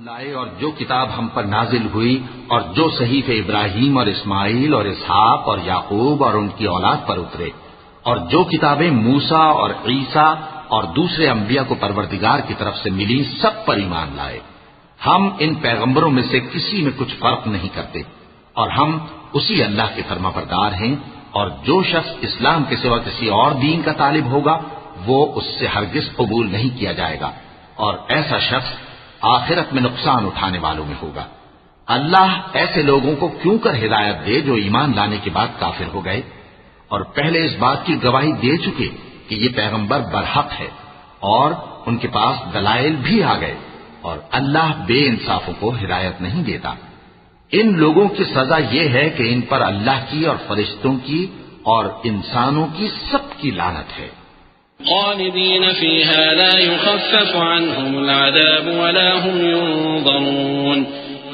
لائے اور جو کتاب ہم پر نازل ہوئی اور جو صحیف ابراہیم اور اسماعیل اور اسحاق اور یعقوب اور ان کی اولاد پر اترے، اور جو کتابیں موسیٰ اور عیسیٰ اور دوسرے انبیاء کو پروردگار کی طرف سے ملی، سب پر ایمان لائے۔ ہم ان پیغمبروں میں سے کسی میں کچھ فرق نہیں کرتے، اور ہم اسی اللہ کے فرما بردار ہیں۔ اور جو شخص اسلام کے سوا کسی اور دین کا طالب ہوگا وہ اس سے ہرگز قبول نہیں کیا جائے گا، اور ایسا شخص آخرت میں نقصان اٹھانے والوں میں ہوگا۔ اللہ ایسے لوگوں کو کیوں کر ہدایت دے جو ایمان لانے کے بعد کافر ہو گئے اور پہلے اس بات کی گواہی دے چکے کہ یہ پیغمبر برحق ہے اور ان کے پاس دلائل بھی آ گئے، اور اللہ بے انصافوں کو ہدایت نہیں دیتا۔ ان لوگوں کی سزا یہ ہے کہ ان پر اللہ کی اور فرشتوں کی اور انسانوں کی سب کی لعنت ہے۔ خالدین فیہا لا یخفف عنہم العذاب ولا هم ينظرون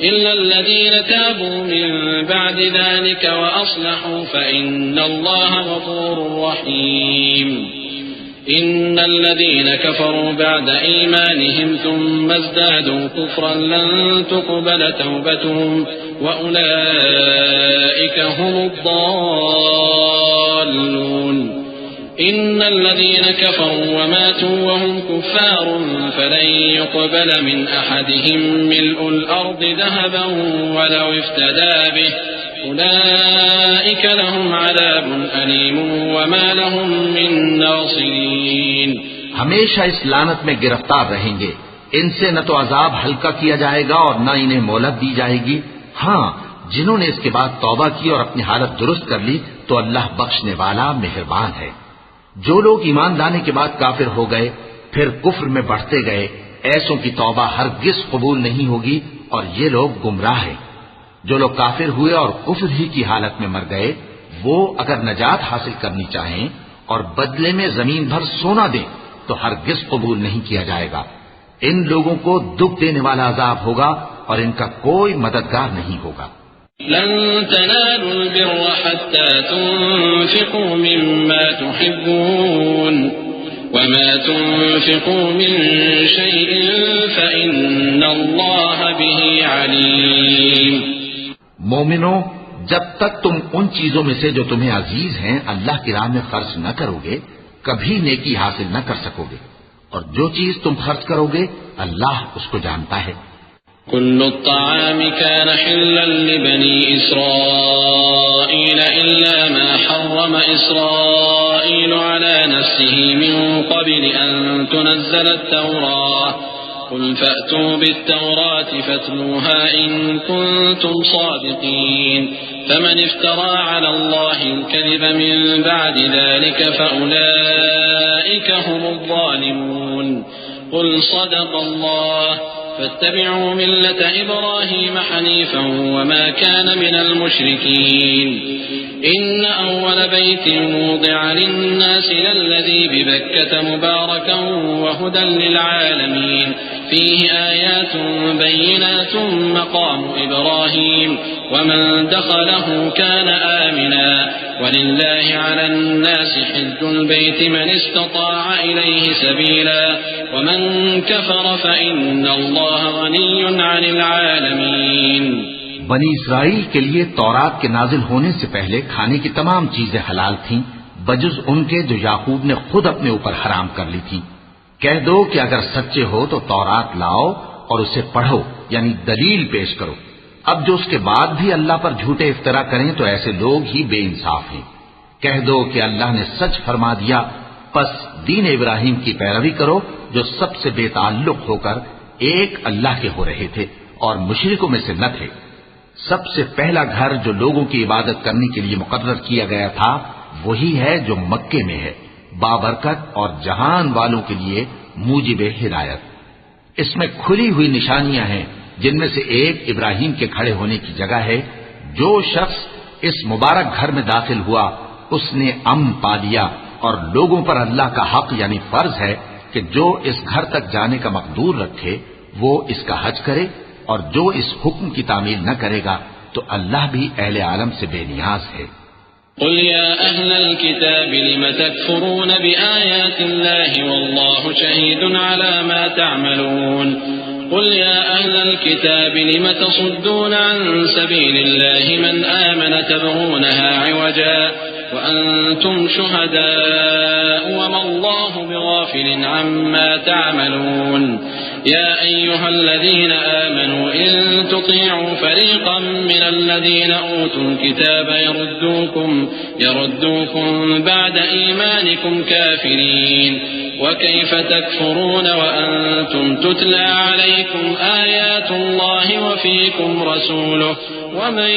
إلا الذين تابوا من بعد ذلك وأصلحوا فإن الله غفور رحيم إن الذين كفروا بعد إيمانهم ثم ازدادوا كفرا لن تقبل توبتهم وأولئك هم الضالون إن الذين كفروا وماتوا وهم كفار فلن يقبل من أحدهم ملء الأرض ذهبا ولو افتدى به أولئك لهم عذاب أليم وما لهم من ناصرين۔ ہمیشہ اس لعنت میں گرفتار رہیں گے، ان سے نہ تو عذاب ہلکا کیا جائے گا اور نہ انہیں مہلت دی جائے گی۔ ہاں، جنہوں نے اس کے بعد توبہ کی اور اپنی حالت درست کر لی تو اللہ بخشنے والا مہربان ہے۔ جو لوگ ایمان لانے کے بعد کافر ہو گئے پھر کفر میں بڑھتے گئے، ایسوں کی توبہ ہرگز قبول نہیں ہوگی اور یہ لوگ گمراہ ہیں۔ جو لوگ کافر ہوئے اور کفر ہی کی حالت میں مر گئے، وہ اگر نجات حاصل کرنی چاہیں اور بدلے میں زمین بھر سونا دیں تو ہرگز قبول نہیں کیا جائے گا۔ ان لوگوں کو دکھ دینے والا عذاب ہوگا اور ان کا کوئی مددگار نہیں ہوگا۔ لن تنالوا البر حتى تنفقوا مما تحبون وما تنفقوا من شيء فإن الله به عليم۔ مومنوں، جب تک تم ان چیزوں میں سے جو تمہیں عزیز ہیں اللہ کی راہ میں خرچ نہ کرو گے کبھی نیکی حاصل نہ کر سکو گے، اور جو چیز تم خرچ کرو گے اللہ اس کو جانتا ہے۔ كل الطعام كان حلا لبني إسرائيل إلا ما حرم إسرائيل على نفسه من قبل أن تنزل التوراة قل فأتوا بالتوراة فاتلوها إن كنتم صادقين فمن افترى على الله الكذب من بعد ذلك فأولئك هم الظالمون قل صدق الله فاتبعوا ملة إبراهيم حنيفا وما كان من المشركين إن أول بيت موضع للناس للذي ببكة مباركا وهدى للعالمين فيه آيات بينات مقام إبراهيم ومن دخله كان آمنا ولله على الناس حج البيت من استطاع إليه سبيلا ومن كفر فإن الله غني عن العالمين۔ بنی اسرائیل کے لیے تورات کے نازل ہونے سے پہلے کھانے کی تمام چیزیں حلال تھیں بجز ان کے جو یعقوب نے خود اپنے اوپر حرام کر لی تھی۔ کہہ دو کہ اگر سچے ہو تو تورات لاؤ اور اسے پڑھو، یعنی دلیل پیش کرو۔ اب جو اس کے بعد بھی اللہ پر جھوٹے افطرا کریں تو ایسے لوگ ہی بے انصاف ہیں۔ کہہ دو کہ اللہ نے سچ فرما دیا، پس دین ابراہیم کی پیروی کرو جو سب سے بے تعلق ہو کر ایک اللہ کے ہو رہے تھے اور مشرکوں میں سے نہ تھے۔ سب سے پہلا گھر جو لوگوں کی عبادت کرنے کے لیے مقرر کیا گیا تھا وہی ہے جو مکے میں ہے، بابرکت اور جہان والوں کے لیے موجب ہدایت۔ اس میں کھلی ہوئی نشانیاں ہیں جن میں سے ایک ابراہیم کے کھڑے ہونے کی جگہ ہے۔ جو شخص اس مبارک گھر میں داخل ہوا اس نے امن پا لیا، اور لوگوں پر اللہ کا حق یعنی فرض ہے کہ جو اس گھر تک جانے کا مقدور رکھے وہ اس کا حج کرے، اور جو اس حکم کی تعمیل نہ کرے گا تو اللہ بھی اہل عالم سے بے نیاز ہے۔ قل يا أهل الكتاب لم تكفرون بآيات الله والله شهيد على ما تعملون قل يا أهل الكتاب لم تصدون عن سبيل الله من آمن تبغونها عوجا وأنتم شهداء وما الله بغافل عما تعملون يا أيها الذين آمنوا إن تطيعوا فريقا من الذين أوتوا الكتاب يردوكم بعد إيمانكم كافرين وكيف تكفرون وأنتم تتلى عليكم آيات الله وفيكم رسوله ومن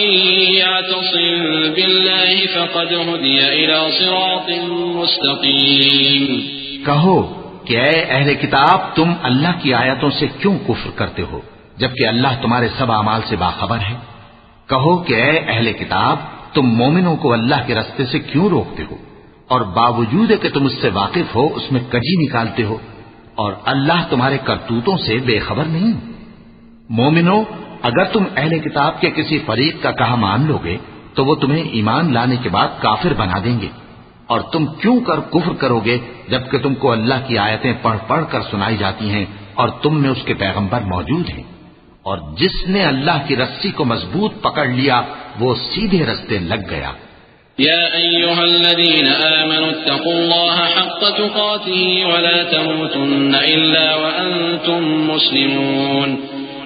يعتصم بالله فقد هدي إلى صراط مستقيم. کہو کہ اے اہل کتاب تم اللہ کی آیتوں سے کیوں کفر کرتے ہو جبکہ اللہ تمہارے سب اعمال سے باخبر ہے. کہو کہ اے اہل کتاب تم مومنوں کو اللہ کے راستے سے کیوں روکتے ہو اور باوجود کہ تم اس سے واقف ہو اس میں کجی نکالتے ہو اور اللہ تمہارے کرتوتوں سے بے خبر نہیں. مومنوں اگر تم اہل کتاب کے کسی فریق کا کہا مان لو گے تو وہ تمہیں ایمان لانے کے بعد کافر بنا دیں گے اور تم کیوں کر کفر کرو گے جبکہ تم کو اللہ کی آیتیں پڑھ پڑھ کر سنائی جاتی ہیں اور تم میں اس کے پیغمبر موجود ہیں. اور جس نے اللہ کی رسی کو مضبوط پکڑ لیا وہ سیدھے رستے لگ گیا. يا أيها الذين آمنوا اتقوا الله حق تقاته ولا تموتن إلا وأنتم مسلمون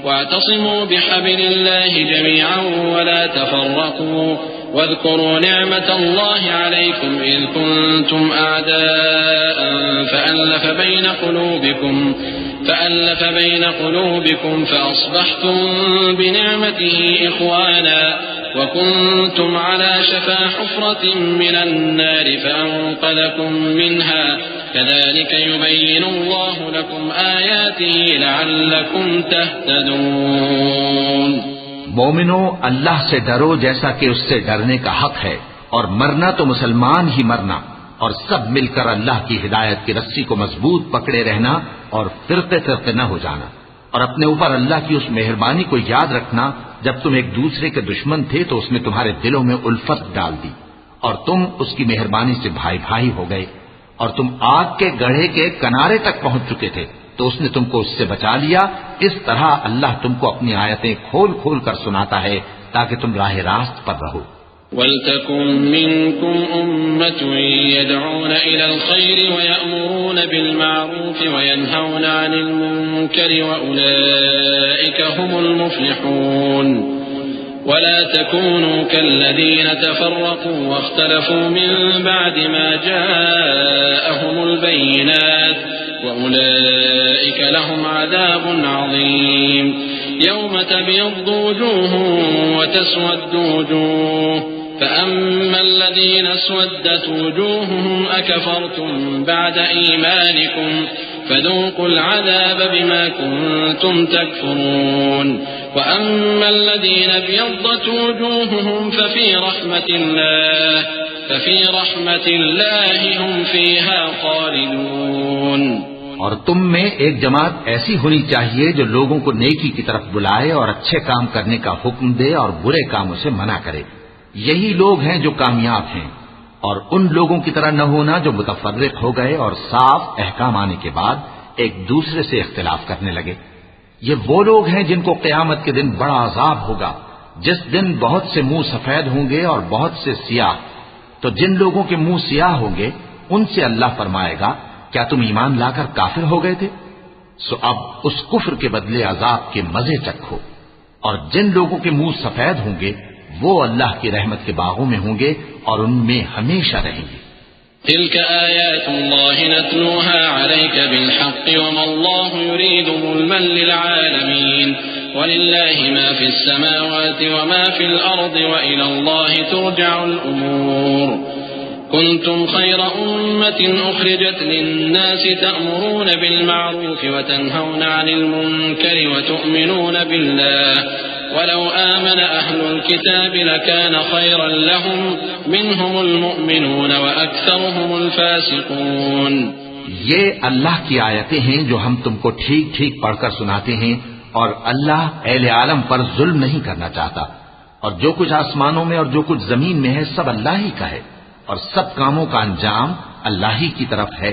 واعتصموا بحبل الله جميعا ولا تفرقوا واذكروا نعمة الله عليكم إذ كنتم أعداء فألف بين قلوبكم فأصبحتم بنعمته إخوانا وكنتم على شفا حفرة من النار فأنقذكم منها كذلك يبين الله لكم آياته لعلكم تهتدون. مومنوں اللہ سے ڈرو جیسا کہ اس سے ڈرنے کا حق ہے اور مرنا تو مسلمان ہی مرنا اور سب مل کر اللہ کی ہدایت کی رسی کو مضبوط پکڑے رہنا اور فرقے فرقے نہ ہو جانا اور اپنے اوپر اللہ کی اس مہربانی کو یاد رکھنا جب تم ایک دوسرے کے دشمن تھے تو اس نے تمہارے دلوں میں الفت ڈال دی اور تم اس کی مہربانی سے بھائی بھائی ہو گئے اور تم آگ کے گڑھے کے کنارے تک پہنچ چکے تھے تو اس نے تم کو اس سے بچا لیا. اس طرح اللہ تم کو اپنی آیتیں کھول کھول کر سناتا ہے تاکہ تم راہ راست پر رہو. وَلْتَكُنْ مِنْكُمْ أُمَّةٌ يَدْعُونَ إِلَى الْخَيْرِ وَيَأْمُرُونَ بِالْمَعْرُوفِ وَيَنْهَوْنَ عَنِ الْمُنكَرِ وَأُولَئِكَ هُمُ الْمُفْلِحُونَ. ولا تكونوا كالذين تفرقوا واختلفوا من بعد ما جاءهم البينات وأولئك لهم عذاب عظيم. يوم تبيض وجوه وتسود وجوه فأما الذين اسودت وجوههم أكفرتم بعد إيمانكم فذوقوا العذاب بما كنتم تكفرون. وأما الذين ابيضت وجوههم ففي رحمة الله هم فيها خالدون. اور تم میں ایک جماعت ایسی ہونی چاہیے جو لوگوں کو نیکی کی طرف بلائے اور اچھے کام کرنے کا حکم دے اور برے کاموں سے منع کرے. یہی لوگ ہیں جو کامیاب ہیں. اور ان لوگوں کی طرح نہ ہونا جو متفرق ہو گئے اور صاف احکام آنے کے بعد ایک دوسرے سے اختلاف کرنے لگے. یہ وہ لوگ ہیں جن کو قیامت کے دن بڑا عذاب ہوگا جس دن بہت سے منہ سفید ہوں گے اور بہت سے سیاہ. تو جن لوگوں کے منہ سیاہ ہوں گے ان سے اللہ فرمائے گا کیا تم ایمان لا کر کافر ہو گئے تھے؟ سو اب اس کفر کے بدلے عذاب کے مزے چکھو. اور جن لوگوں کے منہ سفید ہوں گے وہ اللہ کی رحمت کے باغوں میں ہوں گے اور ان میں ہمیشہ رہیں گے. تلك آيات الله نتلوها عليك بالحق وما الله يريد ظلما للعالمين ولله ما في السماوات وما في الأرض وإلى الله ترجع الأمور. كنتم خير أمة أخرجت للناس تأمرون بالمعروف وتنهون عن المنكر وتؤمنون بالله ولو آمن أهل الكتاب لكان خيرا لهم منهم المؤمنون وأكثرهم الفاسقون. یہ اللہ کی آیتیں ہیں جو ہم تم کو ٹھیک ٹھیک پڑھ کر سناتے ہیں اور اللہ اہل عالم پر ظلم نہیں کرنا چاہتا اور جو کچھ آسمانوں میں اور جو کچھ زمین میں ہے سب اللہ ہی کا ہے اور سب کاموں کا انجام اللہ ہی کی طرف ہے.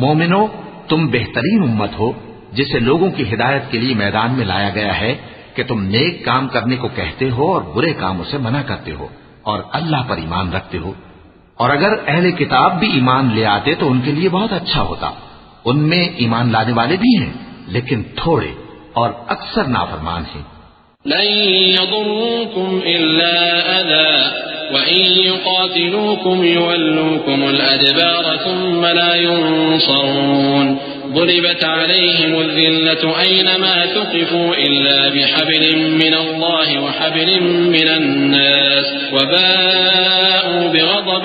مومنو تم بہترین امت ہو جسے لوگوں کی ہدایت کے لیے میدان میں لایا گیا ہے کہ تم نیک کام کرنے کو کہتے ہو اور برے کاموں سے منع کرتے ہو اور اللہ پر ایمان رکھتے ہو. اور اگر اہل کتاب بھی ایمان لے آتے تو ان کے لیے بہت اچھا ہوتا. ان میں ایمان لانے والے بھی ہیں لیکن تھوڑے اور اکثر نافرمان ہیں. لن يضروكم إلا أذى وإن يقاتلوكم يولوكم الأدبار ثم لا ينصرون. ضربت عليهم الذلة أينما ثقفوا إلا بحبل من الله وحبل من الناس وباءوا بغضب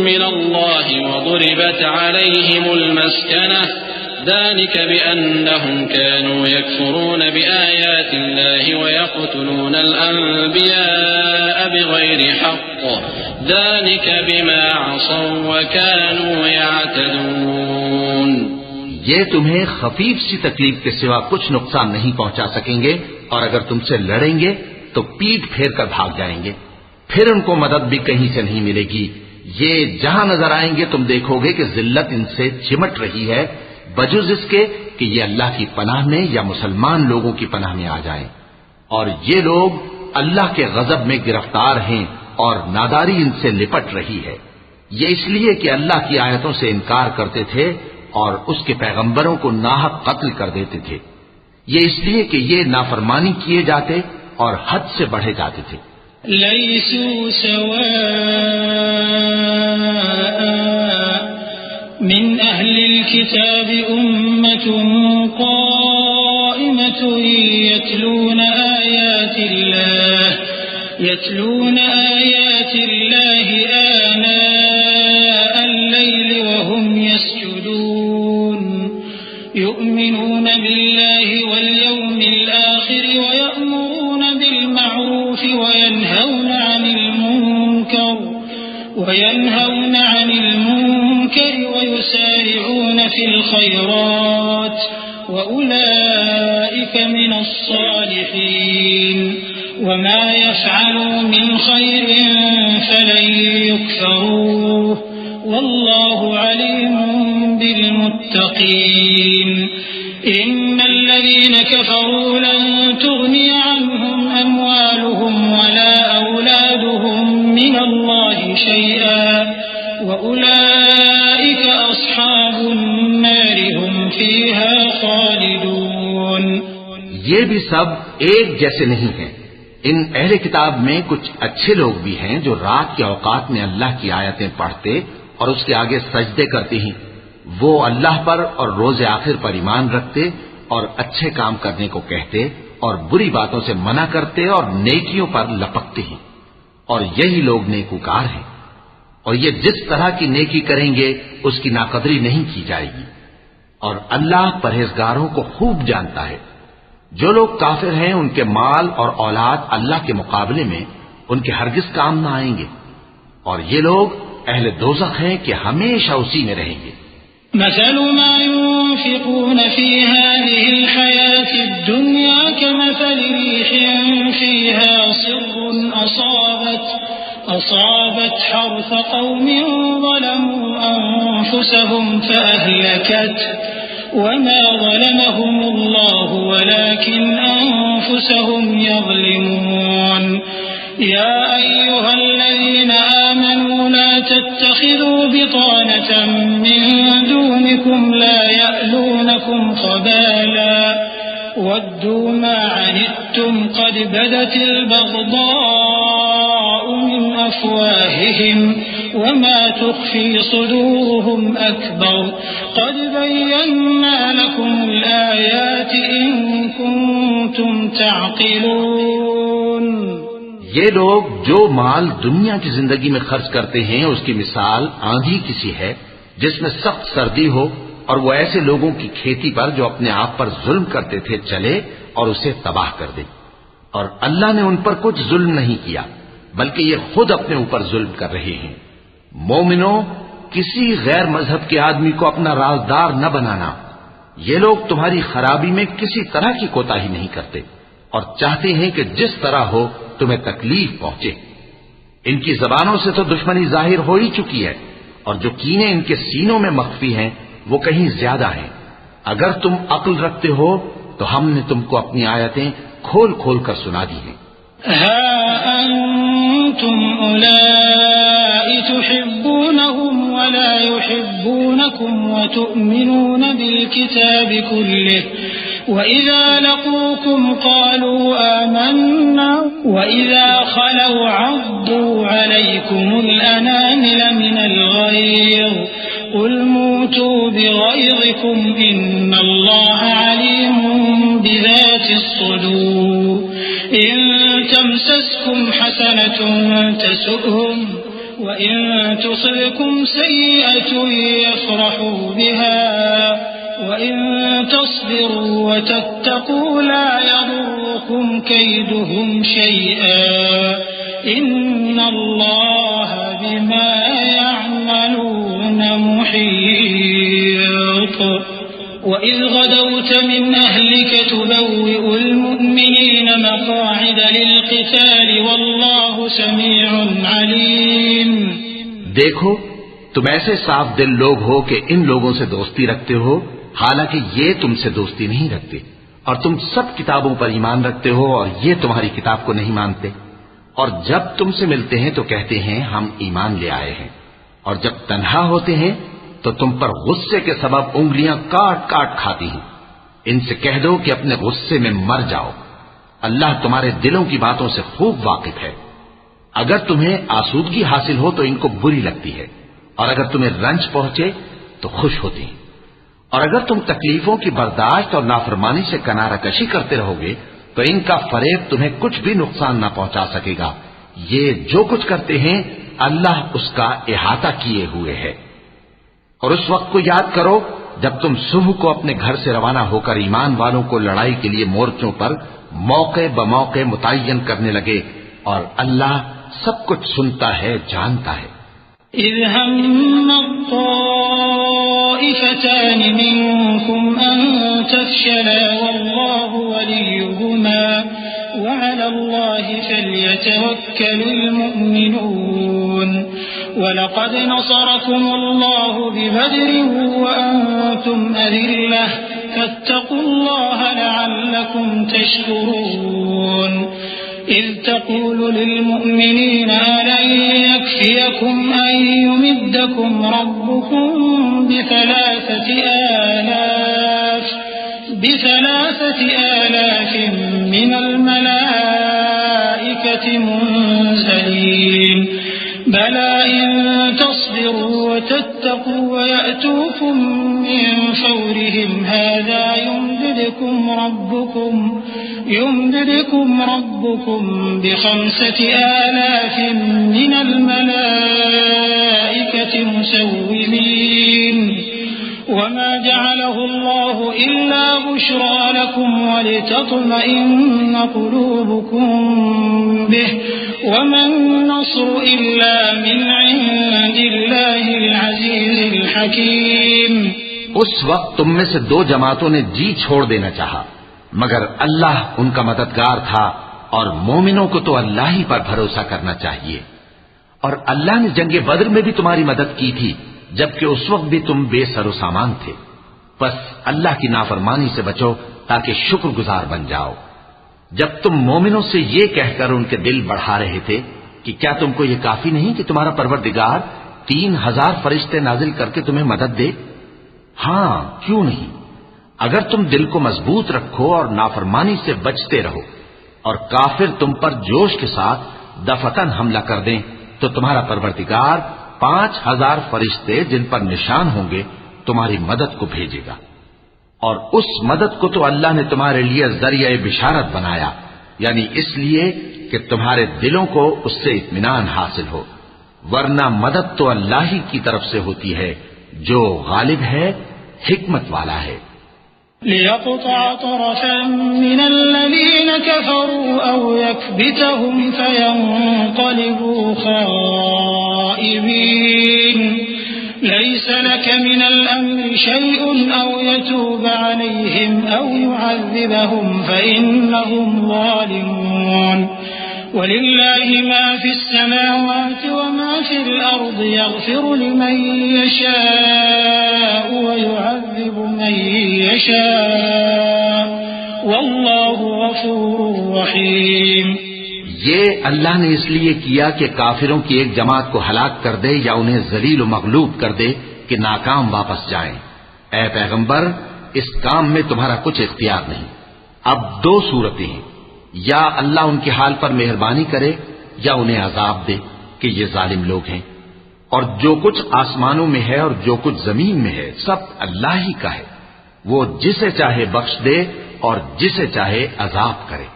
من الله وضربت عليهم المسكنة ذلك بأنهم كانوا يكفرون بآيات الله ويقتلون الأنبياء بغير حق ذلك بما عصوا وكانوا يعتدون. یہ تمہیں خفیف سی تکلیف کے سوا کچھ نقصان نہیں پہنچا سکیں گے اور اگر تم سے لڑیں گے تو پیٹ پھیر کر بھاگ جائیں گے. پھر ان کو مدد بھی کہیں سے نہیں ملے گی. یہ جہاں نظر آئیں گے تم دیکھو گے کہ ذلت ان سے چمٹ رہی ہے بجز اس کے کہ یہ اللہ کی پناہ میں یا مسلمان لوگوں کی پناہ میں آ جائیں. اور یہ لوگ اللہ کے غضب میں گرفتار ہیں اور ناداری ان سے لپٹ رہی ہے. یہ اس لیے کہ اللہ کی آیتوں سے انکار کرتے تھے اور اس کے پیغمبروں کو ناحق قتل کر دیتے تھے. یہ اس لیے کہ یہ نافرمانی کیے جاتے اور حد سے بڑھے جاتے تھے. لیسوا سواء من اہل الكتاب امة قائمة يتلون آيات الله آناء الليل وهم يسجدون يؤمنون بالله واليوم الآخر ويأمرون بالمعروف وينهون عن المنكر ويسارعون في الخيرات وأولئك من الصالحين وما يفعلوا من خير فلن يكفروه والله عليم بالمتقين. إن الذين كفروا لن تغني عنهم أموالهم ولا أولادهم من الله شيئا وأولئك أصحاب النار هم فيها خالدون. یہ بھی سب ایک جیسے نہیں ہیں. ان اہل کتاب میں کچھ اچھے لوگ بھی ہیں جو رات کے اوقات میں اللہ کی آیتیں پڑھتے اور اس کے آگے سجدے کرتے ہیں. وہ اللہ پر اور روز آخر پر ایمان رکھتے اور اچھے کام کرنے کو کہتے اور بری باتوں سے منع کرتے اور نیکیوں پر لپکتے ہیں. اور یہی لوگ نیکوکار ہیں. اور یہ جس طرح کی نیکی کریں گے اس کی ناقدری نہیں کی جائے گی. اور اللہ پرہیزگاروں کو خوب جانتا ہے. جو لوگ کافر ہیں ان کے مال اور اولاد اللہ کے مقابلے میں ان کے ہرگز کام نہ آئیں گے. اور یہ لوگ اہل دوزخ ہیں کہ ہمیشہ اسی میں رہیں گے. مثل ما ينفقون في هذه الحياة الدنيا كمثل ريح فيها صر أصابت حرث قوم ظلموا أنفسهم فأهلكت وما ظلمهم الله ولكن أنفسهم يظلمون. يا أيها الذين آمنوا لا تتخذوا بطانة من دونكم لا يألونكم خبالا ودوا ما عنتم قد بدت البغضاء من أفواههم وما تخفي صدورهم أكبر قد بينا لكم الآيات إن كنتم تعقلون. یہ لوگ جو مال دنیا کی زندگی میں خرچ کرتے ہیں اس کی مثال آندھی کسی ہے جس میں سخت سردی ہو اور وہ ایسے لوگوں کی کھیتی پر جو اپنے آپ پر ظلم کرتے تھے چلے اور اسے تباہ کر دے. اور اللہ نے ان پر کچھ ظلم نہیں کیا بلکہ یہ خود اپنے اوپر ظلم کر رہے ہیں. مومنوں، کسی غیر مذہب کے آدمی کو اپنا رازدار نہ بنانا. یہ لوگ تمہاری خرابی میں کسی طرح کی کوتاہی نہیں کرتے اور چاہتے ہیں کہ جس طرح ہو تمہیں تکلیف پہنچے. ان کی زبانوں سے تو دشمنی ظاہر ہو ہی چکی ہے اور جو کینے ان کے سینوں میں مخفی ہیں وہ کہیں زیادہ ہیں. اگر تم عقل رکھتے ہو تو ہم نے تم کو اپنی آیتیں کھول کھول کر سنا دی ہیں. ها أنتم أولئك تحبونهم ولا يحبونكم وتؤمنون بالكتاب كله وإذا لقوكم قالوا آمنا وإذا خلوا عضوا عليكم الأنامل من الغيظ قل موتوا بغيظكم إن الله عليم بذات الصدور إن تمسسكم حسنة تسؤهم وإن تصبكم سيئة يفرحوا بها وإن تصبروا وتتقوا لا يضركم كيدهم شيئا إن الله بما يعملون محيط وإذ غدوت من أهلك تبوئ المؤمنين مقاعد للقتال والله سميع عليم. دیکھو تم ایسے صاف دل لوگ ہو کہ ان لوگوں سے دوستی رکھتے ہو حالانکہ یہ تم سے دوستی نہیں رکھتے، اور تم سب کتابوں پر ایمان رکھتے ہو اور یہ تمہاری کتاب کو نہیں مانتے، اور جب تم سے ملتے ہیں تو کہتے ہیں ہم ایمان لے آئے ہیں، اور جب تنہا ہوتے ہیں تو تم پر غصے کے سبب انگلیاں کاٹ کاٹ کھاتی ہیں. ان سے کہہ دو کہ اپنے غصے میں مر جاؤ، اللہ تمہارے دلوں کی باتوں سے خوب واقف ہے. اگر تمہیں آسودگی حاصل ہو تو ان کو بری لگتی ہے، اور اگر تمہیں رنج پہنچے تو خوش ہوتی ہیں، اور اگر تم تکلیفوں کی برداشت اور نافرمانی سے کنارہ کشی کرتے رہو گے تو ان کا فریب تمہیں کچھ بھی نقصان نہ پہنچا سکے گا. یہ جو کچھ کرتے ہیں اللہ اس کا احاطہ کیے ہوئے ہے. اور اس وقت کو یاد کرو جب تم صبح کو اپنے گھر سے روانہ ہو کر ایمان والوں کو لڑائی کے لیے مورچوں پر موقع بموقع متعین کرنے لگے، اور اللہ سب کچھ سنتا ہے، جانتا ہے. إذ هم الطائفتان منكم أن تفشلا والله وليهما وعلى الله فليتوكل المؤمنون ولقد نصركم الله ببدر وأنتم أذلة فاتقوا الله لعلكم تشكرون. إذ تقول للمؤمنين ألن يكفيكم أن يمدكم ربكم بثلاثة آلاف من الملائكة منزلين بلى إن تصبروا وتتقوا ويأتوكم من فورهم هذا يمددكم ربكم ب5,000 من الملائكة مسومين وما جعله الله إلا بشرى لكم ولتطمئن قلوبكم به وما النصر إلا من عند الله العزيز الحكيم. اس وقت تم میں سے 2 جماعتوں نے جی چھوڑ دینا چاہا، مگر اللہ ان کا مددگار تھا، اور مومنوں کو تو اللہ ہی پر بھروسہ کرنا چاہیے. اور اللہ نے جنگ بدر میں بھی تمہاری مدد کی تھی جبکہ اس وقت بھی تم بے سر و سامان تھے. بس اللہ کی نافرمانی سے بچو تاکہ شکر گزار بن جاؤ. جب تم مومنوں سے یہ کہہ کر ان کے دل بڑھا رہے تھے کہ کیا تم کو یہ کافی نہیں کہ تمہارا پروردگار 3,000 فرشتے نازل کر کے تمہیں مدد دے؟ ہاں کیوں نہیں، اگر تم دل کو مضبوط رکھو اور نافرمانی سے بچتے رہو اور کافر تم پر جوش کے ساتھ دفتن حملہ کر دیں تو تمہارا پروردگار 5,000 فرشتے جن پر نشان ہوں گے تمہاری مدد کو بھیجے گا. اور اس مدد کو تو اللہ نے تمہارے لیے ذریعہ بشارت بنایا، یعنی اس لیے کہ تمہارے دلوں کو اس سے اطمینان حاصل ہو، ورنہ مدد تو اللہ ہی کی طرف سے ہوتی ہے جو غالب ہے، حکمت والا ہے. ليقطع طرفا من الذين كفروا أو يكبتهم فينقلبوا خائبين ليس لك من الأمر شيء أو يتوب عليهم أو يعذبهم فإنهم ظالمون. ولله ما في السماوات وما في الأرض يغفر لمن يشاء ويعذب من يشاء واللہ غفور رحیم۔ یہ اللہ نے اس لیے کیا کہ کافروں کی ایک جماعت کو ہلاک کر دے یا انہیں ذلیل و مغلوب کر دے کہ ناکام واپس جائیں۔ اے پیغمبر، اس کام میں تمہارا کچھ اختیار نہیں۔ اب دو صورتیں ہیں، یا اللہ ان کے حال پر مہربانی کرے یا انہیں عذاب دے کہ یہ ظالم لوگ ہیں، اور جو کچھ آسمانوں میں ہے اور جو کچھ زمین میں ہے سب اللہ ہی کا ہے، وہ جسے چاہے بخش دے اور جسے چاہے عذاب کرے،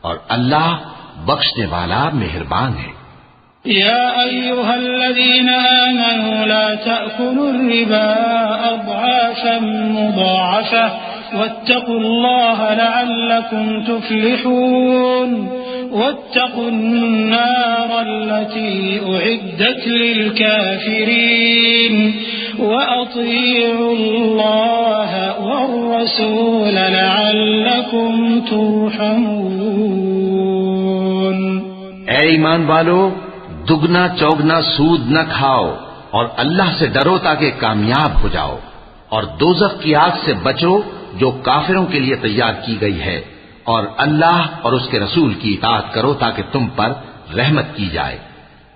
اور اللہ بخشنے والا مہربان ہے۔ يا أيها الذين آمنوا لا تأكلوا الربا أضعافا مضاعفة واتقوا الله لعلكم تفلحون واتقوا النار التي أعدت للكافرين وأطيعوا الله والرسول لعلكم ترحمون۔ اے ایمان والو، دگنا چوگنا سود نہ کھاؤ اور اللہ سے ڈرو تاکہ کامیاب ہو جاؤ، اور دوزخ کی آگ سے بچو جو کافروں کے لیے تیار کی گئی ہے، اور اللہ اور اس کے رسول کی اطاعت کرو تاکہ تم پر رحمت کی جائے۔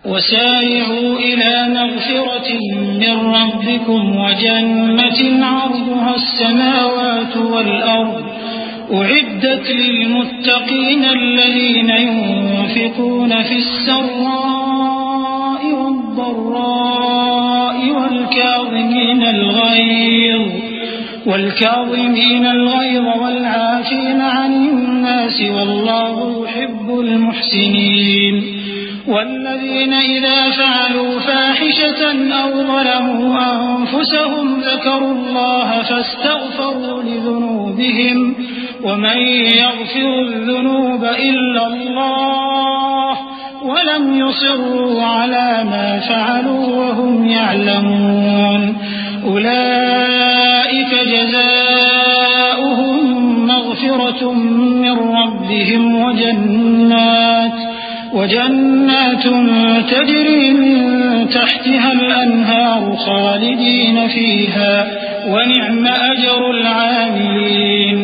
وسارعوا إلى مغفرة من ربكم وجنة عرضها السماوات والأرض أعدت للمتقين الذين ينفقون في السراء والضراء والكاظمين الغيظ والعافين عن الناس والله يحب المحسنين والذين إذا فعلوا فاحشة أو ظلموا أنفسهم ذكروا الله فاستغفروا لذنوبهم ومن يغفر الذنوب إلا الله ولم يصروا على ما فعلوا وهم يعلمون أولئك جزاؤهم مغفرة من ربهم وجنات تجري من تحتها الأنهار خالدين فيها ونعم أجر العاملين۔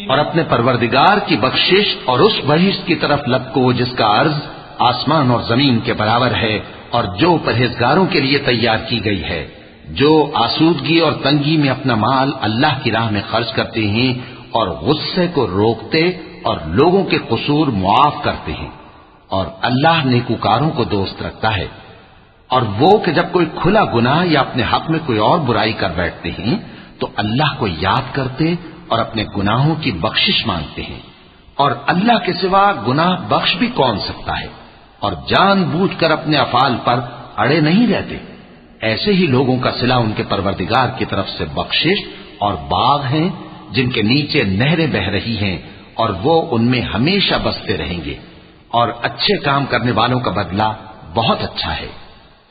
اور اپنے پروردگار کی بخشش اور اس بہشت کی طرف لپکو جس کا عرض آسمان اور زمین کے برابر ہے، اور جو پرہیزگاروں کے لیے تیار کی گئی ہے، جو آسودگی اور تنگی میں اپنا مال اللہ کی راہ میں خرچ کرتے ہیں اور غصے کو روکتے اور لوگوں کے قصور معاف کرتے ہیں، اور اللہ نیکوکاروں کو دوست رکھتا ہے۔ اور وہ کہ جب کوئی کھلا گناہ یا اپنے حق میں کوئی اور برائی کر بیٹھتے ہیں تو اللہ کو یاد کرتے اور اپنے گناہوں کی بخشش مانگتے ہیں، اور اللہ کے سوا گناہ بخش بھی کون سکتا ہے، اور جان بوجھ کر اپنے افعال پر اڑے نہیں رہتے۔ ایسے ہی لوگوں کا صلہ ان کے پروردگار کی طرف سے بخشش اور باغ ہیں جن کے نیچے نہریں بہ رہی ہیں، اور وہ ان میں ہمیشہ بستے رہیں گے، اور اچھے کام کرنے والوں کا بدلہ بہت اچھا ہے۔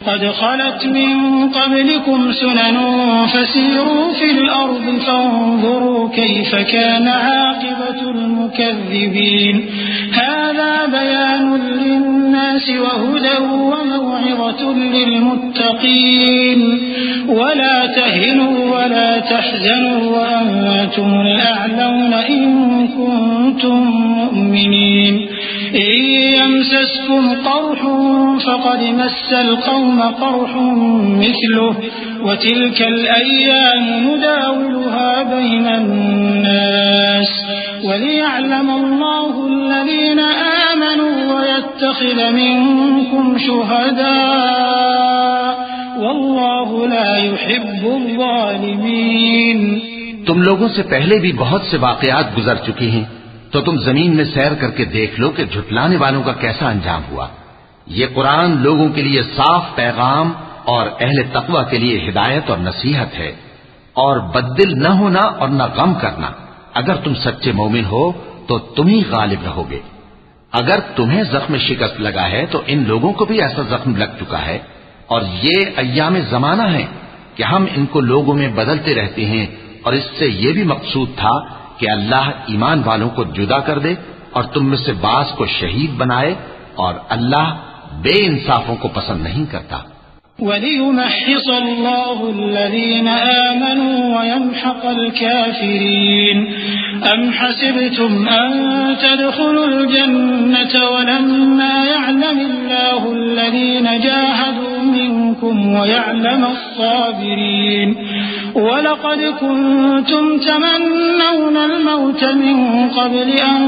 قد خلت من قبلكم سنن فسيروا في الأرض فانظروا كيف كان عاقبة المكذبين هذا بيان للناس وهدى وموعظة للمتقين ولا تهنوا ولا تحزنوا وأنتم الأعلون إن كنتم مؤمنين إن يمسسكم قرح فقد مس القوم قرح مثله وتلك الأيام نداولها بين الناس وليعلم الله الذين آمنوا ويتخذ منكم شهداء والله لا يحب الظالمين۔ تم لوگوں سے پہلے بھی بہت سے واقعات گزر چکے ہیں، تو تم زمین میں سیر کر کے دیکھ لو کہ جھٹلانے والوں کا کیسا انجام ہوا۔ یہ قرآن لوگوں کے لیے صاف پیغام اور اہل تقوی کے لیے ہدایت اور نصیحت ہے، اور بددل نہ ہونا اور نہ غم کرنا۔ اگر تم سچے مومن ہو تو تم ہی غالب رہو گے۔ اگر تمہیں زخم شکست لگا ہے تو ان لوگوں کو بھی ایسا زخم لگ چکا ہے، اور یہ ایام زمانہ ہے کہ ہم ان کو لوگوں میں بدلتے رہتے ہیں، اور اس سے یہ بھی مقصود تھا کہ اللہ ایمان والوں کو جدا کر دے اور تم میں سے بعض کو شہید بنائے، اور اللہ بے انصافوں کو پسند نہیں کرتا۔ وَلِيُمَحِّصَ اللَّهُ الَّذِينَ آمَنُوا وَيَمْحَقَ الْكَافِرِينَ أم حسبتم أن تدخلوا الجنة ولما يعلم الله الذين جاهدوا منكم ويعلم الصابرين ولقد كنتم تمنون الموت من قبل أن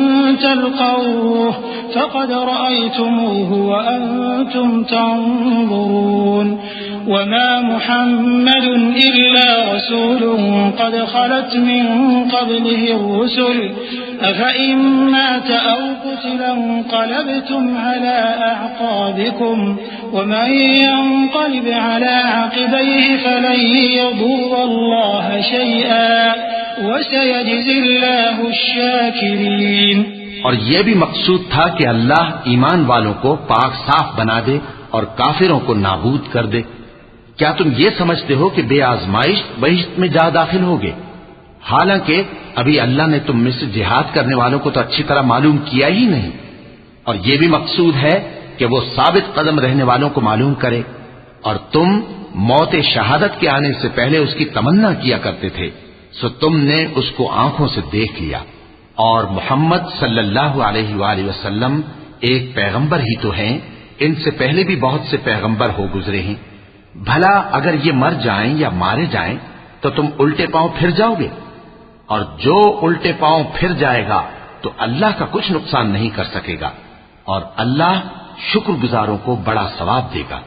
تلقوه فقد رأيتموه وأنتم تنظرون وما محمد إلا رسول قد خلت من قبله الرسل أفإن مات أو قتل انقلبتم على أعقابكم ومن ينقلب على عقبيه فلن يضر الله شيئا وسيجزي الله الشاكرين. اور یہ بھی مقصود تھا کہ اللہ ایمان والوں کو پاک صاف بنا دے اور کافروں کو نابود کر دے. کیا تم یہ سمجھتے ہو کہ بے آزمائش بہشت میں جا داخل ہوگے؟ حالانکہ ابھی اللہ نے تم میں سے جہاد کرنے والوں کو تو اچھی طرح معلوم کیا ہی نہیں. اور یہ بھی مقصود ہے کہ وہ ثابت قدم رہنے والوں کو معلوم کرے. اور تم موت شہادت کے آنے سے پہلے اس کی تمنا کیا کرتے تھے، سو تم نے اس کو آنکھوں سے دیکھ لیا. اور محمد صلی اللہ علیہ وآلہ وسلم ایک پیغمبر ہی تو ہیں، ان سے پہلے بھی بہت سے پیغمبر ہو گزرے ہیں. بھلا اگر یہ مر جائیں یا مارے جائیں تو تم الٹے پاؤں پھر جاؤ گے؟ اور جو الٹے پاؤں پھر جائے گا تو اللہ کا کچھ نقصان نہیں کر سکے گا، اور اللہ شکر گزاروں کو بڑا ثواب دے گا.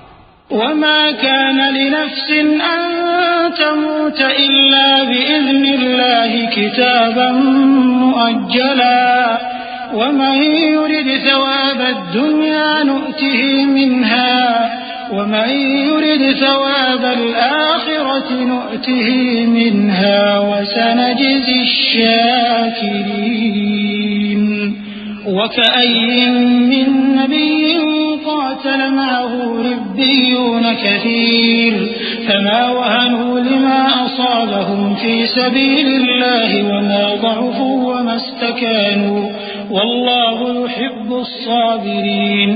وما كان لنفس أن تموت إلا بإذن الله كتابا مؤجلا ومن يرد ثواب الدنيا نؤته منها ومن يرد ثواب الآخرة نؤته منها وسنجزي الشاكرين. وكأي من نبي قاتل معه ربيون كثير فما وهنوا لما أصابهم في سبيل الله وما ضعفوا وما استكانوا والله يحب الصابرين.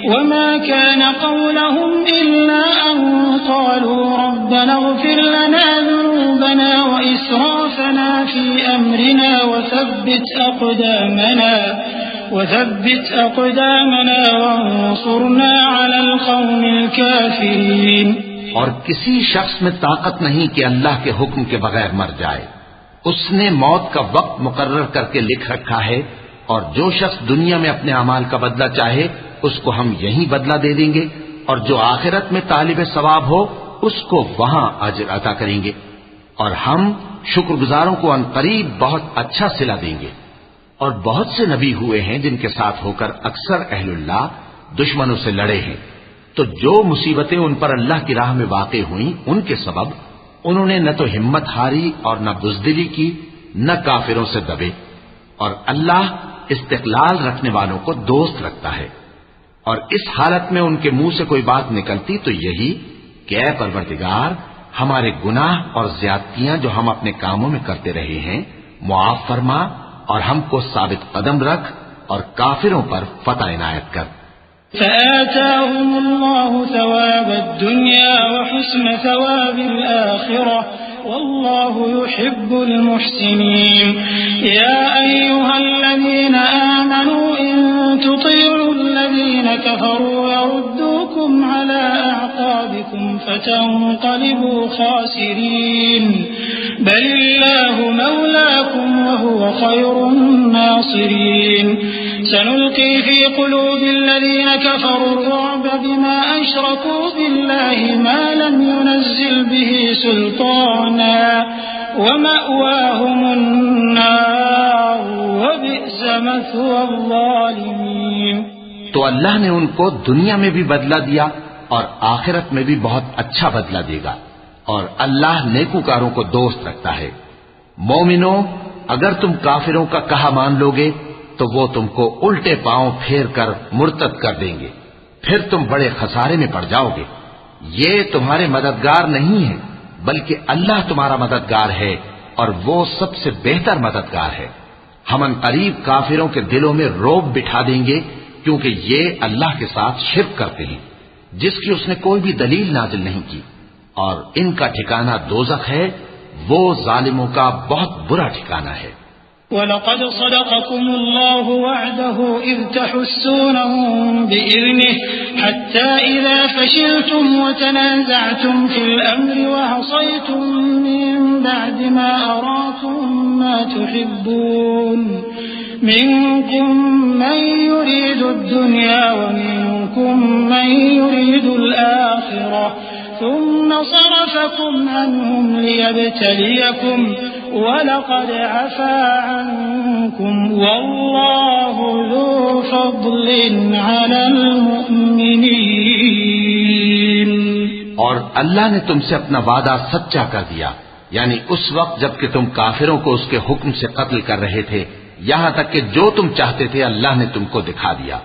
وما كان قولهم إلا أن قالوا ربنا اغفر لنا ذنوبنا وإسرافنا في أمرنا وثبت أقدامنا وانصرنا على القوم الكافرين. اور کسی شخص میں طاقت نہیں کہ اللہ کے حکم کے بغیر مر جائے. اس نے موت کا وقت مقرر کر کے لکھ رکھا ہے، اور جو شخص دنیا میں اپنے اعمال کا بدلہ چاہے اس کو ہم یہیں بدلہ دے دیں گے، اور جو آخرت میں طالب ثواب ہو اس کو وہاں اجر عطا کریں گے. اور ہم شکر گزاروں کو عنقریب بہت اچھا صلہ دیں گے. اور بہت سے نبی ہوئے ہیں جن کے ساتھ ہو کر اکثر اہل اللہ دشمنوں سے لڑے ہیں، تو جو مصیبتیں ان پر اللہ کی راہ میں واقع ہوئیں ان کے سبب انہوں نے نہ تو ہمت ہاری اور نہ بزدلی کی، نہ کافروں سے دبے. اور اللہ استقلال رکھنے والوں کو دوست رکھتا ہے. اور اس حالت میں ان کے منہ سے کوئی بات نکلتی تو یہی کہ اے پروردگار، ہمارے گناہ اور زیادتیاں جو ہم اپنے کاموں میں کرتے رہے ہیں معاف فرما، اور ہم کو ثابت قدم رکھ اور کافروں پر فتح عنایت کر. فآتاهم الله ثواب الدنيا وحسن ثواب الآخرة والله يحب المحسنين. يا أيها الذين آمنوا إن تطيعوا الذين كفروا يردوكم على أعقابكم فتنقلبوا خاسرين بل الله مولاكم وهو خير الناصرين. سنلقي في قلوب الذين كفروا الرعب بما أشركوا بالله ما لم ينزل به سلطانا ومأواهم النار وبئس مثوى الظالمين. تو اللہ نے ان کو دنیا میں بھی بدلہ دیا اور آخرت میں بھی بہت اچھا بدلہ دے گا، اور اللہ نیکوکاروں کو دوست رکھتا ہے. مومنو، اگر تم کافروں کا کہا مان لوگے تو وہ تم کو الٹے پاؤں پھیر کر مرتد کر دیں گے، پھر تم بڑے خسارے میں پڑ جاؤ گے. یہ تمہارے مددگار نہیں ہے بلکہ اللہ تمہارا مددگار ہے، اور وہ سب سے بہتر مددگار ہے. ہم عنقریب کافروں کے دلوں میں رعب بٹھا دیں گے، کیونکہ یہ اللہ کے ساتھ شرک کرتے ہیں جس کی اس نے کوئی بھی دلیل نازل نہیں کی، اور ان کا ٹھکانہ دوزخ ہے، وہ ظالموں کا بہت برا ٹھکانہ ہے. وَلَقَدْ صَدَقَكُمُ اللَّهُ وَعْدَهُ إِذْ تَحُسُّونَهُم بِإِذْنِهِ حَتَّى إِذَا فَشِلْتُمْ وَتَنَازَعْتُمْ فِي الْأَمْرِ وَعَصَيْتُم مِّن بَعْدِ مَا أَرَاكُم مَّا تُحِبُّونَ مِنكُم مَّن يُرِيدُ الدُّنْيَا وَمِنكُم مَّن يُرِيدُ الْآخِرَةَ ثُمَّ صَرَفَكُمْ عَنْهُمْ لِيَبْتَلِيَكُمْ وَلَقَدْ عَفَا عَنكُمْ وَاللَّهُ ذُو فَضْلٍ عَلَى الْمُؤْمِنِينَ۔ اور اللہ نے تم سے اپنا وعدہ سچا کر دیا، یعنی اس وقت جب کہ تم کافروں کو اس کے حکم سے قتل کر رہے تھے، یہاں تک کہ جو تم چاہتے تھے اللہ نے تم کو دکھا دیا۔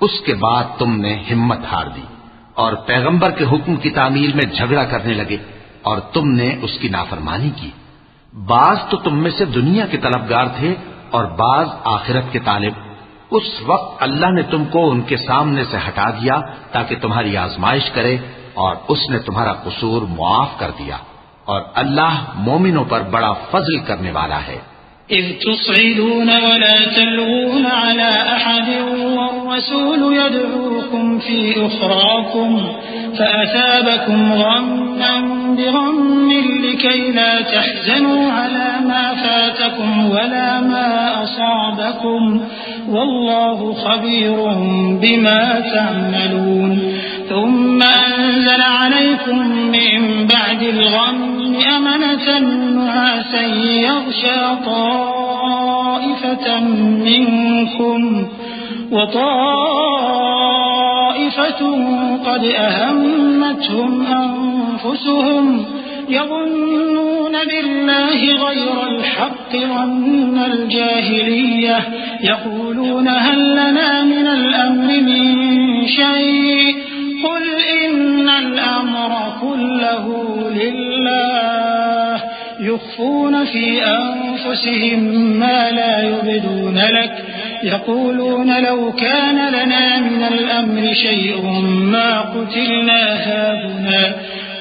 اس کے بعد تم نے ہمت ہار دی اور پیغمبر کے حکم کی تعمیل میں جھگڑا کرنے لگے اور تم نے اس کی نافرمانی کی۔ بعض تو تم میں سے دنیا کے طلبگار تھے اور بعض آخرت کے طالب۔ اس وقت اللہ نے تم کو ان کے سامنے سے ہٹا دیا تاکہ تمہاری آزمائش کرے، اور اس نے تمہارا قصور معاف کر دیا، اور اللہ مومنوں پر بڑا فضل کرنے والا ہے۔ إذ تصعدون ولا تلوون على أحد والرسول يدعوكم في أخراكم فأثابكم غما بغم لكي لا تحزنوا على ما فاتكم ولا ما أصابكم والله خبير بما تعملون ثم أنزل عليكم من بعد الغم أمنة نعاسا يغشى طائفة منكم وطائفة قد أهمتهم أنفسهم يظنون بالله غير الحق ظن الجاهلية يقولون هل لنا من الأمر من شيء قل إن الأمر كله لله يخفون في أنفسهم ما لا يبدون لك يقولون لو كان لنا من الأمر شيء ما قتلنا هاهنا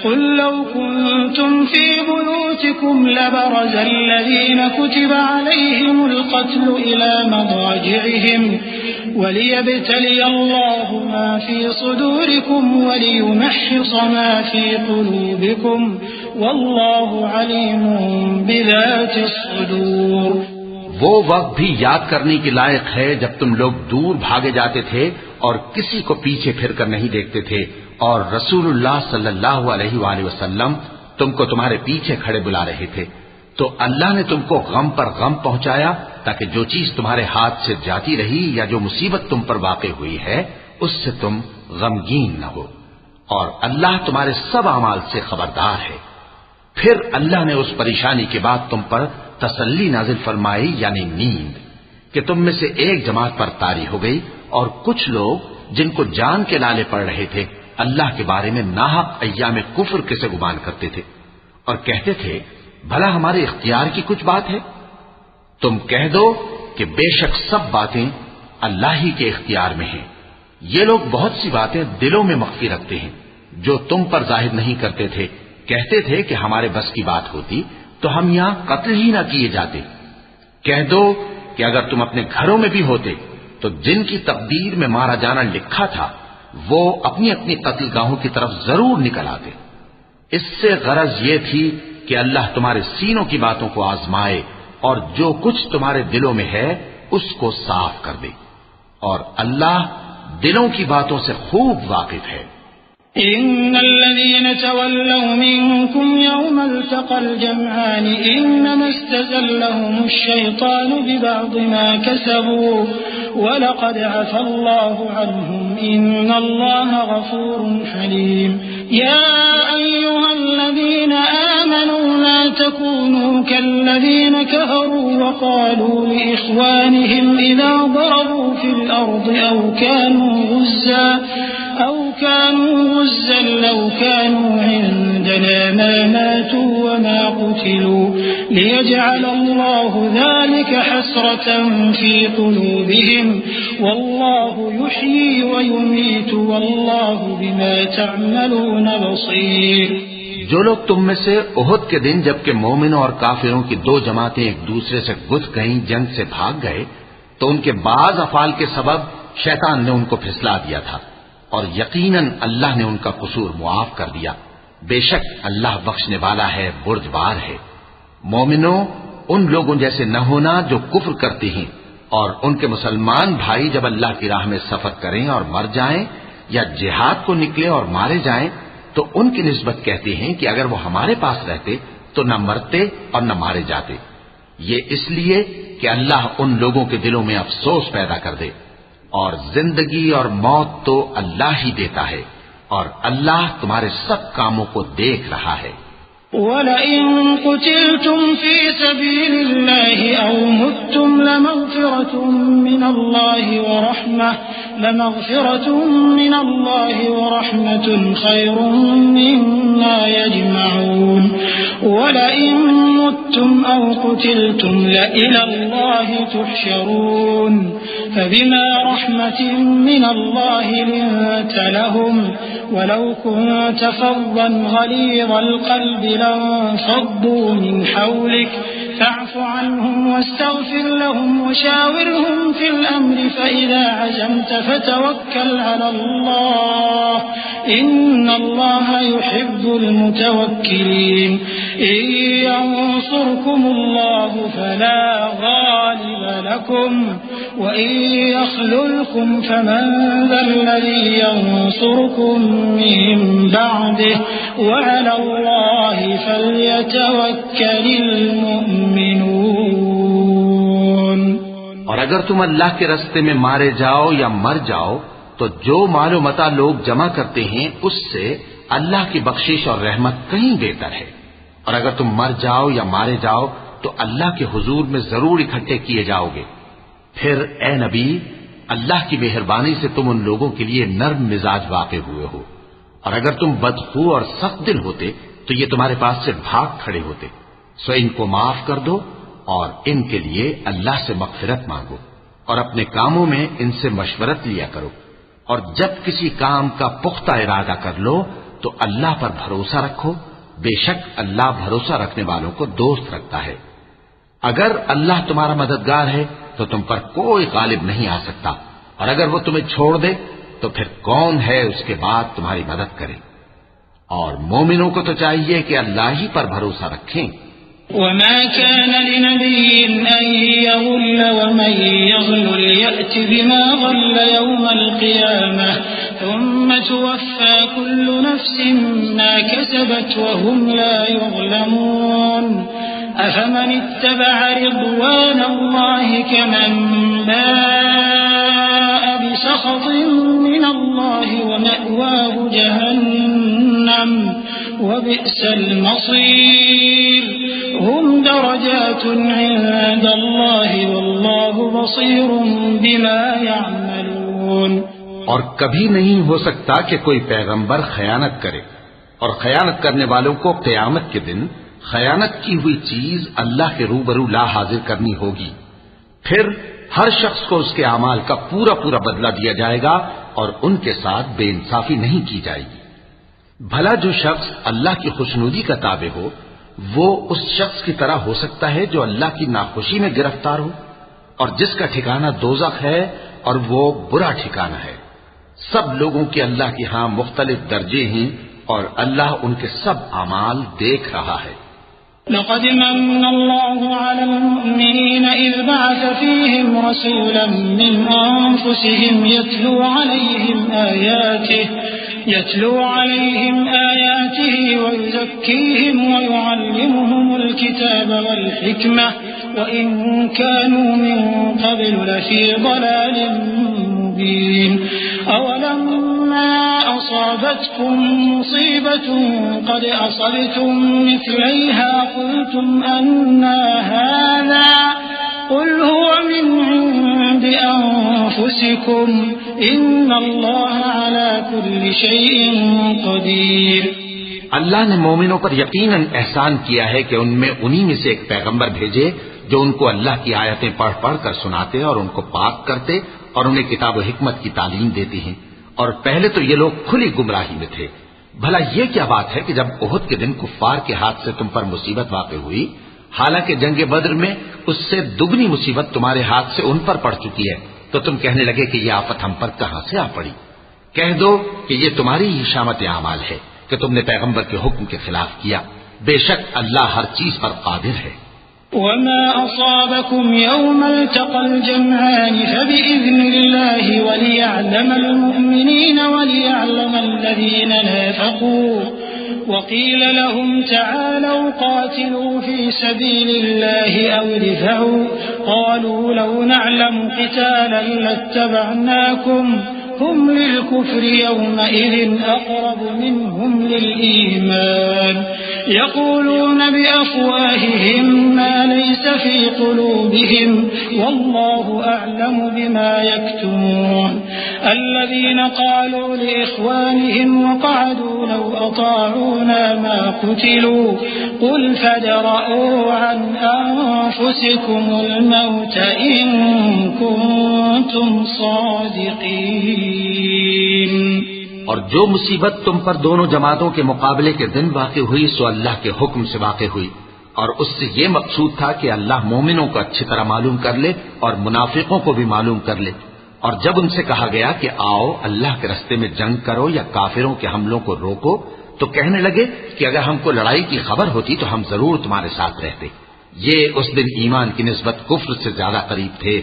قل لو كنتم في بيوتكم لبرز الذين كتب عليهم القتل إلى مضاجعهم وليبتلي الله ما في صدوركم وليمحص ما في قلوبكم والله عليم بذات الصدور۔ وہ وقت بھی یاد کرنے کے لائق ہے جب تم لوگ دور بھاگے جاتے تھے اور کسی کو پیچھے پھر کر نہیں دیکھتے تھے، اور رسول اللہ صلی اللہ علیہ وآلہ وسلم تم کو تمہارے پیچھے کھڑے بلا رہے تھے، تو اللہ نے تم کو غم پر غم پہنچایا تاکہ جو چیز تمہارے ہاتھ سے جاتی رہی یا جو مصیبت تم پر واقع ہوئی ہے اس سے تم غمگین نہ ہو، اور اللہ تمہارے سب اعمال سے خبردار ہے۔ پھر اللہ نے اس پریشانی کے بعد تم پر تسلی نازل فرمائی، یعنی نیند، کہ تم میں سے ایک جماعت پر طاری ہو گئی، اور کچھ لوگ جن کو جان کے لالے پڑ رہے تھے اللہ کے بارے میں ناحق ایام کفر کے سے گمان کرتے تھے اور کہتے تھے بھلا ہمارے اختیار کی کچھ بات ہے؟ تم کہہ دو کہ بے شک سب باتیں اللہ ہی کے اختیار میں ہیں۔ یہ لوگ بہت سی باتیں دلوں میں مخفی رکھتے ہیں جو تم پر ظاہر نہیں کرتے تھے، کہتے تھے کہ ہمارے بس کی بات ہوتی تو ہم یہاں قتل ہی نہ کیے جاتے۔ کہہ دو کہ اگر تم اپنے گھروں میں بھی ہوتے تو جن کی تقدیر میں مارا جانا لکھا تھا وہ اپنی اپنی قتل گاہوں کی طرف ضرور نکل آتے۔ اس سے غرض یہ تھی کہ اللہ تمہارے سینوں کی باتوں کو آزمائے اور جو کچھ تمہارے دلوں میں ہے اس کو صاف کر دے، اور اللہ دلوں کی باتوں سے خوب واقف ہے۔ إن الذين تولوا منكم يوم التقى الجمعان إنما استزلهم الشيطان ببعض ما كسبوا ولقد عفى الله عنهم إن الله غفور حليم يا أيها الذين آمنوا لا تكونوا كالذين كفروا وقالوا لإخوانهم إذا ضربوا في الأرض أو كانوا غزا لو كانوا عندنا ما ماتوا وما قتلوا ليجعل الله ذلك حسرة في قلوبهم والله يحيي ويميت والله بما تعملون بصير۔ جو لوگ تم میں سے احد کے دن جبکہ مومنوں اور کافروں کی دو جماعتیں ایک دوسرے سے گتھ گئیں جنگ سے بھاگ گئے تو ان کے بعض افعال کے سبب شیطان نے ان کو پھسلا دیا تھا، اور یقیناً اللہ نے ان کا قصور معاف کر دیا، بے شک اللہ بخشنے والا ہے، بردبار ہے۔ مومنوں، ان لوگوں جیسے نہ ہونا جو کفر کرتے ہیں، اور ان کے مسلمان بھائی جب اللہ کی راہ میں سفر کریں اور مر جائیں یا جہاد کو نکلے اور مارے جائیں تو ان کی نسبت کہتے ہیں کہ اگر وہ ہمارے پاس رہتے تو نہ مرتے اور نہ مارے جاتے، یہ اس لیے کہ اللہ ان لوگوں کے دلوں میں افسوس پیدا کر دے، اور زندگی اور موت تو اللہ ہی دیتا ہے، اور اللہ تمہارے سب کاموں کو دیکھ رہا ہے۔ وَلَئِن قُتِلْتُمْ فِي سَبِيلِ اللَّهِ أَوْ مُتُّمْ لَمَغْفِرَةٌ مِّنَ اللَّهِ وَرَحْمَةٌ خَيْرٌ مِّمَّا يَجْمَعُونَ وَلَئِن مُتُّمْ أَوْ قُتِلْتُمْ لَإِلَى اللَّهِ تُحْشَرُونَ فَبِمَا رَحْمَةٍ مِّنَ اللَّهِ لِنتَ لَهُمْ وَلَوْ كُنتَ فَظًّا غَلِيظَ الْقَلْبِ لانفضوا من حولك فاعف عنهم واستغفر لهم وشاورهم في الأمر فإذا عزمت فتوكل على الله إن الله يحب المتوكلين إن ينصركم الله فلا غالب لكم وإن يخذلكم فمن ذا الذي ينصركم من بعده وعلى الله فليتوكل المؤمنون۔ اور اگر تم اللہ کے راستے میں مارے جاؤ یا مر جاؤ تو جو مال و متاع لوگ جمع کرتے ہیں اس سے اللہ کی بخشش اور رحمت کہیں بہتر ہے، اور اگر تم مر جاؤ یا مارے جاؤ تو اللہ کے حضور میں ضرور اکٹھے کیے جاؤ گے۔ پھر اے نبی، اللہ کی مہربانی سے تم ان لوگوں کے لیے نرم مزاج واقع ہوئے ہو، اور اگر تم بدخو اور سخت دل ہوتے تو یہ تمہارے پاس سے بھاگ کھڑے ہوتے، سو ان کو معاف کر دو اور ان کے لیے اللہ سے مغفرت مانگو، اور اپنے کاموں میں ان سے مشورت لیا کرو، اور جب کسی کام کا پختہ ارادہ کر لو تو اللہ پر بھروسہ رکھو، بے شک اللہ بھروسہ رکھنے والوں کو دوست رکھتا ہے۔ اگر اللہ تمہارا مددگار ہے تو تم پر کوئی غالب نہیں آ سکتا، اور اگر وہ تمہیں چھوڑ دے تو پھر کون ہے اس کے بعد تمہاری مدد کرے؟ اور مومنوں کو تو چاہیے کہ اللہ ہی پر بھروسہ رکھیں۔ وما كان لنبي أن يغل ومن يغل يأت بما غل يوم القيامة ثم توفى كل نفس ما كسبت وهم لا يظلمون أفمن اتبع رضوان الله كمن باء بسخط من الله ومأواه جهنم وبئس المصير هم درجات عند الله والله بصير بما يعملون۔ اور کبھی نہیں ہو سکتا کہ کوئی پیغمبر خیانت کرے، اور خیانت کرنے والوں کو قیامت کے دن خیانت کی ہوئی چیز اللہ کے روبرو لا حاضر کرنی ہوگی، پھر ہر شخص کو اس کے اعمال کا پورا پورا بدلہ دیا جائے گا اور ان کے ساتھ بے انصافی نہیں کی جائے گی۔ بھلا جو شخص اللہ کی خوشنودی کا تابع ہو وہ اس شخص کی طرح ہو سکتا ہے جو اللہ کی ناخوشی میں گرفتار ہو، اور جس کا ٹھکانہ دوزخ ہے اور وہ برا ٹھکانہ ہے۔ سب لوگوں کے اللہ کے ہاں مختلف درجے ہیں اور اللہ ان کے سب اعمال دیکھ رہا ہے۔ لقد من الله على المؤمنين إذ بعث فيهم رسولا من أنفسهم يتلو عليهم آياته ويزكيهم ويعلمهم الكتاب والحكمة وإن كانوا من قبل لفي ضلال مبين أولما أصابتكم مصيبة قد أصبتم مثليها قلتم أنى هذا قل هو من عند أنفسكم إن الله على كل شيء قدير۔ اللہ نے مومنوں پر یقیناً احسان کیا ہے کہ ان میں انہی میں سے ایک پیغمبر بھیجے جو ان کو اللہ کی آیتیں پڑھ پڑھ کر سناتے اور ان کو پاک کرتے اور انہیں کتاب و حکمت کی تعلیم دیتے ہیں، اور پہلے تو یہ لوگ کھلی گمراہی میں تھے بھلا یہ کیا بات ہے کہ جب احد کے دن کفار کے ہاتھ سے تم پر مصیبت واقع ہوئی، حالانکہ جنگ بدر میں اس سے دگنی مصیبت تمہارے ہاتھ سے ان پر پڑ چکی ہے، تو تم کہنے لگے کہ یہ آفت ہم پر کہاں سے آ پڑی؟ کہہ دو کہ یہ تمہاری ہی شامت اعمال ہے کہ تم نے پیغمبر کے حکم کے خلاف کیا، بے شک اللہ ہر چیز پر قادر ہے۔ وما أصابكم يوم التقى الجمعان فبإذن الله وليعلم المؤمنين وليعلم الذين نافقوا وقيل لهم تعالوا قاتلوا في سبيل الله أو ادفعوا قالوا لو نعلم قتالا لاتبعناكم هم للكفر يومئذ أقرب منهم للإيمان يقولون بأفواههم ما ليس في قلوبهم والله أعلم بما يكتمون الذين قالوا لإخوانهم وقعدوا لو أطاعونا ما قتلوا قل فادرءوا عن أنفسكم الموت إن كنتم صادقين۔ اور جو مصیبت تم پر دونوں جماعتوں کے مقابلے کے دن واقع ہوئی سو اللہ کے حکم سے واقع ہوئی، اور اس سے یہ مقصود تھا کہ اللہ مومنوں کو اچھی طرح معلوم کر لے اور منافقوں کو بھی معلوم کر لے۔ اور جب ان سے کہا گیا کہ آؤ اللہ کے رستے میں جنگ کرو یا کافروں کے حملوں کو روکو، تو کہنے لگے کہ اگر ہم کو لڑائی کی خبر ہوتی تو ہم ضرور تمہارے ساتھ رہتے۔ یہ اس دن ایمان کی نسبت کفر سے زیادہ قریب تھے،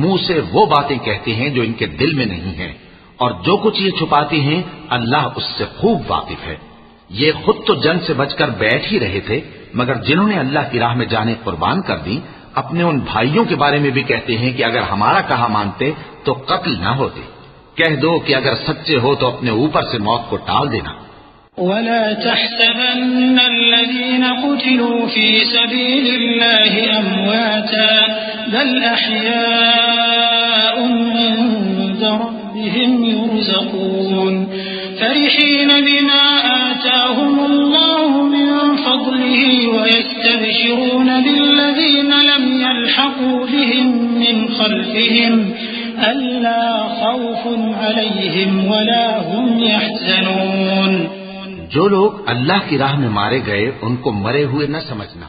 منہ سے وہ باتیں کہتے ہیں جو ان کے دل میں نہیں ہیں، اور جو کچھ یہ چھپاتے ہیں اللہ اس سے خوب واقف ہے۔ یہ خود تو جنگ سے بچ کر بیٹھ ہی رہے تھے، مگر جنہوں نے اللہ کی راہ میں جانیں قربان کر دی اپنے ان بھائیوں کے بارے میں بھی کہتے ہیں کہ اگر ہمارا کہا مانتے تو قتل نہ ہوتے۔ کہہ دو کہ اگر سچے ہو تو اپنے اوپر سے موت کو ٹال دینا۔ ولا تحسبن الذين قتلوا في سبيل الله أمواتا بل أحياء عند ربهم يرزقون فرحين بما آتاهم الله من فضله ويستبشرون بالذين لم يلحقوا بهم من خلفهم ألا خوف عليهم ولا هم يحزنون۔ جو لوگ اللہ کی راہ میں مارے گئے ان کو مرے ہوئے نہ سمجھنا،